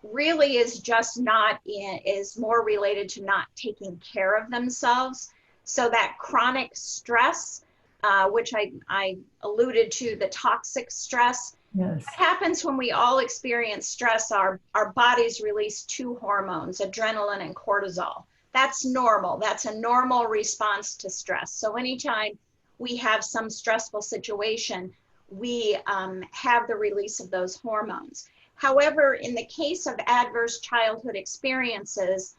really is just is more related to not taking care of themselves. So that chronic stress, which I alluded to, the toxic stress, yes, happens when we all experience stress. Our bodies release two hormones, adrenaline and cortisol. That's normal. That's a normal response to stress. So anytime we have some stressful situation, we have the release of those hormones. However, in the case of adverse childhood experiences,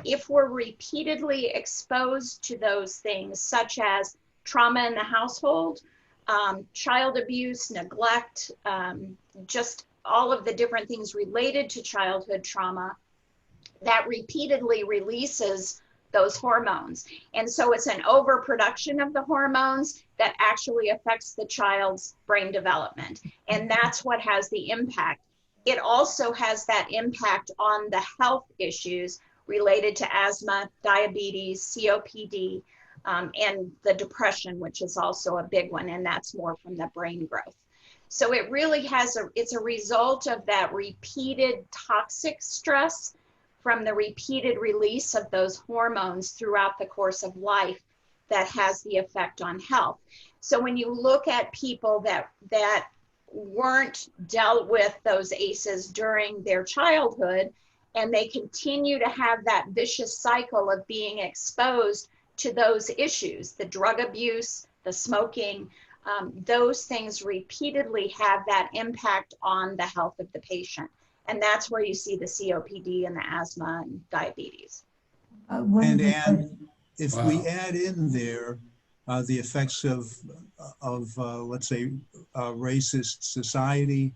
if we're repeatedly exposed to those things, such as trauma in the household, child abuse, neglect, just all of the different things related to childhood trauma, that repeatedly releases those hormones. And so it's an overproduction of the hormones that actually affects the child's brain development. And that's what has the impact. It also has that impact on the health issues related to asthma, diabetes, COPD, and the depression, which is also a big one, and that's more from the brain growth. So it really it's a result of that repeated toxic stress from the repeated release of those hormones throughout the course of life that has the effect on health. So when you look at people that weren't dealt with those ACEs during their childhood, and they continue to have that vicious cycle of being exposed to those issues, the drug abuse, the smoking, those things repeatedly have that impact on the health of the patient. And that's where you see the COPD and the asthma and diabetes. And if we add in there the effects of let's say, racist society,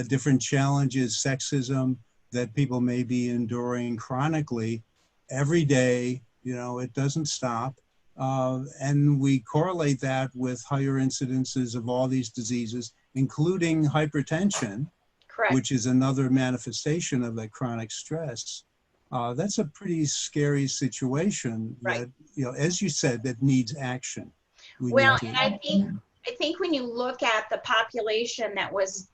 different challenges, sexism that people may be enduring chronically every day, it doesn't stop. And we correlate that with higher incidences of all these diseases, including hypertension, correct, which is another manifestation of that chronic stress. That's a pretty scary situation, right, that, as you said, that needs action. Well, and I think when you look at the population that was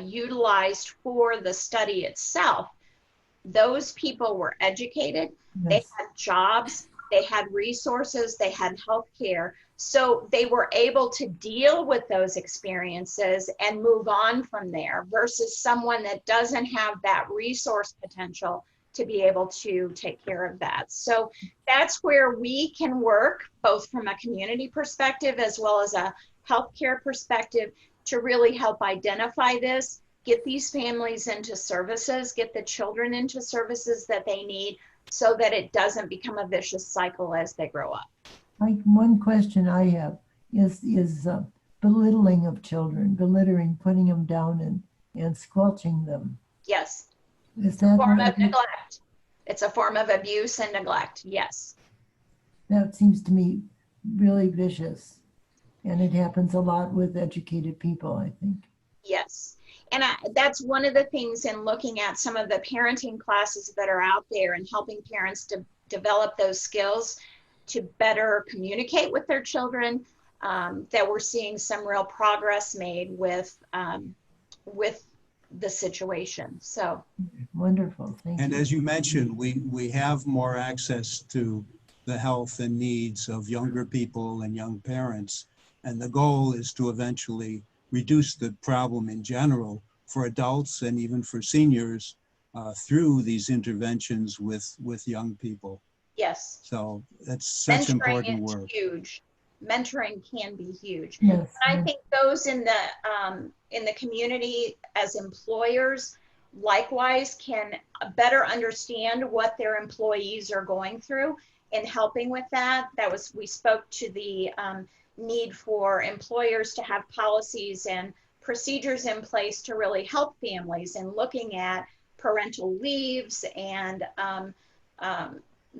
utilized for the study itself, those people were educated, yes, they had jobs, they had resources, they had health care. So they were able to deal with those experiences and move on from there versus someone that doesn't have that resource potential to be able to take care of that. So that's where we can work, both from a community perspective as well as a healthcare perspective, to really help identify this, get these families into services, get the children into services that they need, so that it doesn't become a vicious cycle as they grow up. Like, one question I have is belittling of children, belittling, putting them down and squelching them. Yes. Is It's a that form what of neglect. It's a form of abuse and neglect. Yes. that seems to me really vicious. And it happens a lot with educated people, I think. Yes. And that's one of the things in looking at some of the parenting classes that are out there and helping parents to develop those skills to better communicate with their children, that we're seeing some real progress made with the situation. So wonderful. Thank And you. as you mentioned, we have more access to the health and needs of younger people and young parents. And the goal is to eventually reduce the problem in general for adults and even for seniors through these interventions with young people. yes. So that's such important Mentoring is work. huge. Mentoring can be huge. Yes. And I think those in the community as employers likewise can better understand what their employees are going through and helping with that. We spoke to the need for employers to have policies and procedures in place to really help families in looking at parental leaves and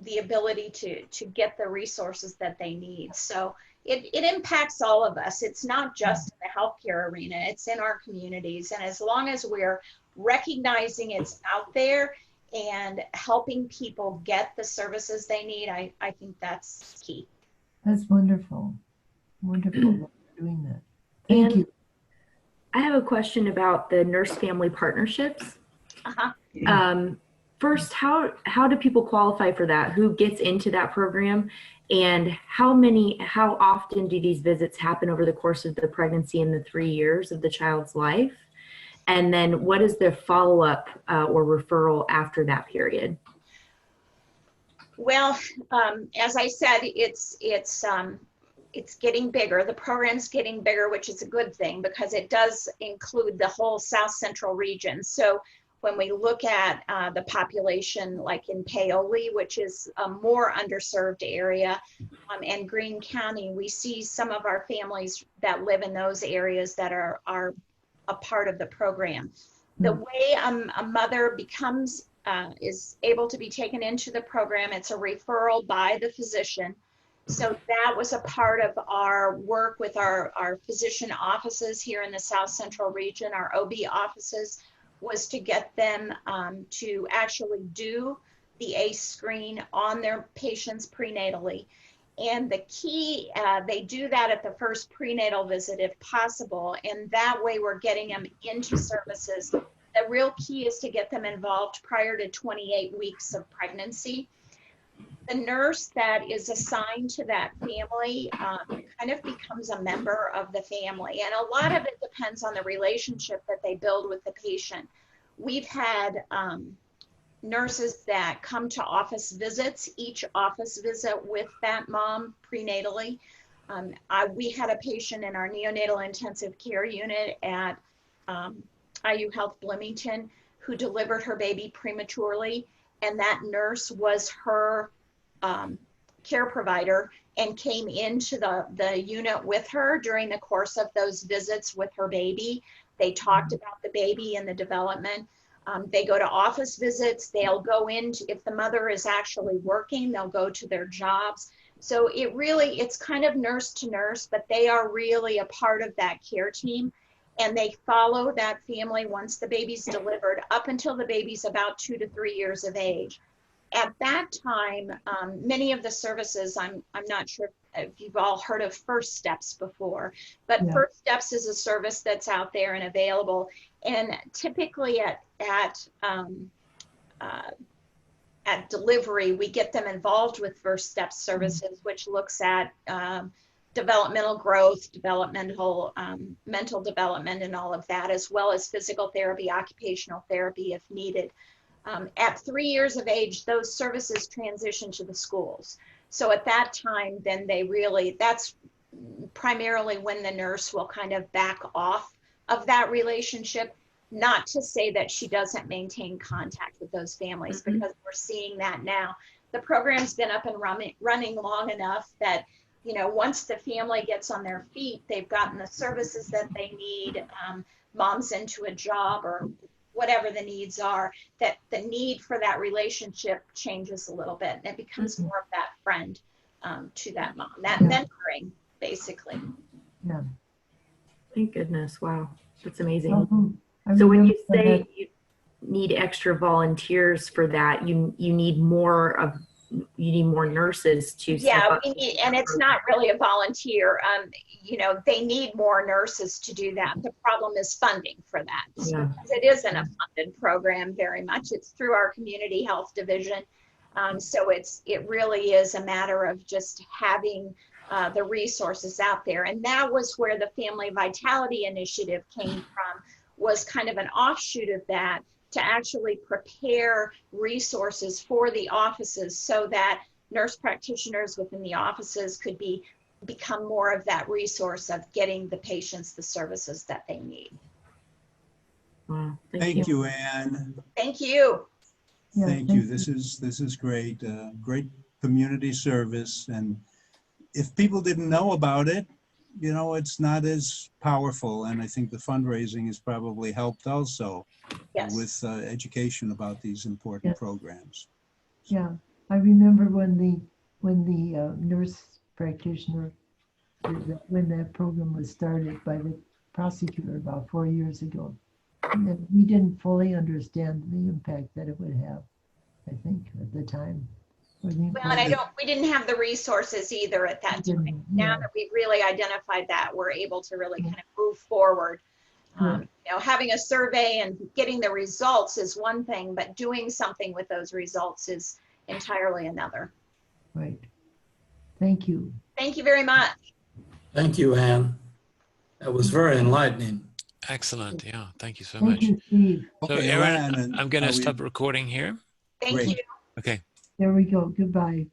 the ability to get the resources that they need. So it impacts all of us. It's not just in the healthcare arena, it's in our communities. And as long as we're recognizing it's out there and helping people get the services they need, I think that's key. That's wonderful. Wonderful that you're doing that. Thank And you. I have a question about the nurse-family partnerships. First, how do people qualify for that? Who gets into that program? And how often do these visits happen over the course of the pregnancy and the 3 years of the child's life? And then what is the follow-up or referral after that period? Well, as I said, it's getting bigger. The program's getting bigger, which is a good thing because it does include the whole South Central region. So when we look at the population, like in Paoli, which is a more underserved area, and Greene County, we see some of our families that live in those areas that are a part of the program. The way a mother is able to be taken into the program, it's a referral by the physician. So that was a part of our work with our physician offices here in the South Central region, our OB offices, was to get them to actually do the ACE screen on their patients prenatally. And the key, they do that at the first prenatal visit if possible, and that way we're getting them into services. The real key is to get them involved prior to 28 weeks of pregnancy. The nurse that is assigned to that family kind of becomes a member of the family. And a lot of it depends on the relationship that they build with the patient. We've had nurses that come to office visits, each office visit with that mom prenatally. We had a patient in our neonatal intensive care unit at IU Health Bloomington who delivered her baby prematurely, and that nurse was her care provider and came into the unit with her during the course of those visits with her baby. They talked about the baby and the development. They go to office visits. They'll go into, if the mother is actually working, they'll go to their jobs. So it's kind of nurse to nurse, but they are really a part of that care team. And they follow that family once the baby's delivered up until the baby's about 2 to 3 years of age. At that time, many of the services, I'm not sure if you've all heard of First Steps before, but yeah. First Steps is a service that's out there and available. And typically at delivery, we get them involved with First Steps services, which looks at developmental growth, developmental mental development, and all of that, as well as physical therapy, occupational therapy if needed. At 3 years of age, those services transition to the schools. So at that time, then that's primarily when the nurse will kind of back off of that relationship. Not to say that she doesn't maintain contact with those families, because we're seeing that now. The program's been up and running long enough that, you know, once the family gets on their feet, they've gotten the services that they need, mom's into a job or whatever the needs are, that the need for that relationship changes a little bit, and it becomes more of that friend to that mom, that mentoring, basically. Yeah. Thank goodness. Wow. That's amazing. I So when remember you say that- you need extra volunteers for that, you need more nurses to step Yeah, up. we need, and it's not really a volunteer. You know, they need more nurses to do that. The problem is funding for that. Yeah. Because it isn't a funded program very much. It's through our community health division. So it really is a matter of just having the resources out there. And that was where the Family Vitality Initiative came from, was kind of an offshoot of that, to actually prepare resources for the offices so that nurse practitioners within the offices could become more of that resource of getting the patients the services that they need. Wow. Thank you, Anne. Thank you. Yeah, Thank you. This is great. Great community service. And if people didn't know about it, you know, it's not as powerful. And I think the fundraising has probably helped also with education about these important programs. Yeah, I remember when the nurse practitioner, when that program was started by the prosecutor about 4 years ago. And we didn't fully understand the impact that it would have, I think, at the time. Well, and we didn't have the resources either at that time. Now that we've really identified that, we're able to really kind of move forward. You know, having a survey and getting the results is one thing, but doing something with those results is entirely another. Right. Thank you. Thank you very much. Thank you, Anne. That was very enlightening. Excellent. Yeah. Thank you so Thank much. you, Steve. So, Okay, Erin, Anne, I'm going to we- stop recording here. Thank you. Okay. There we go. Goodbye.